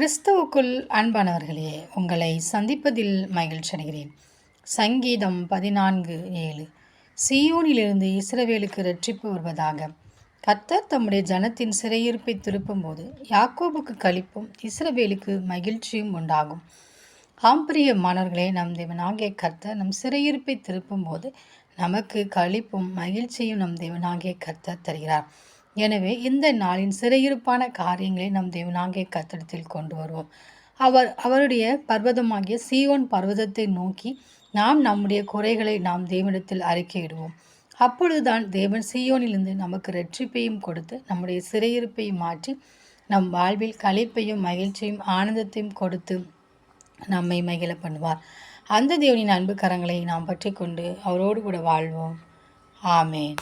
கிறிஸ்துவுக்குள் அன்பானவர்களே, உங்களை சந்திப்பதில் மகிழ்ச்சி அடைகிறேன். சங்கீதம் 14:7. சீயோனிலிருந்து இஸ்ரவேலுக்கு இரட்சிப்பு வருவதாக. கர்த்தர் தம்முடைய ஜனத்தின் சிறையிருப்பை திருப்பும்போது யாக்கோபுக்கு களிப்பும் இஸ்ரவேலுக்கு மகிழ்ச்சியும் உண்டாகும். பிரியமானவர்களே, நம் தேவனாகிய கர்த்தர் நம் சிறையிருப்பை திருப்பும்போது நமக்கு களிப்பும் மகிழ்ச்சியும் நம் தேவனாகிய கர்த்தர் தருகிறார். எனவே இந்த நாளின் சிறையிருப்பான காரியங்களை நம் தேவனாகிய கர்த்தரிடத்தில் கொண்டு வருவோம். அவருடைய பர்வதமாகிய சீயோன் பர்வதத்தை நோக்கி நாம் நம்முடைய குறைகளை நாம் தேவனிடத்தில் அறிக்கையிடுவோம். அப்பொழுதுதான் தேவன் சீயோனிலிருந்து நமக்கு இரட்சிப்பையும் கொடுத்து நம்முடைய சிறையிருப்பையும் மாற்றி நம் வாழ்வில் களிப்பையும் மகிழ்ச்சியும் ஆனந்தத்தையும் கொடுத்து நம்மை மகிழ பண்ணுவார். அந்த தேவனின் அன்பு கரங்களை நாம் பற்றி கொண்டு அவரோடு கூட வாழ்வோம். ஆமேன்.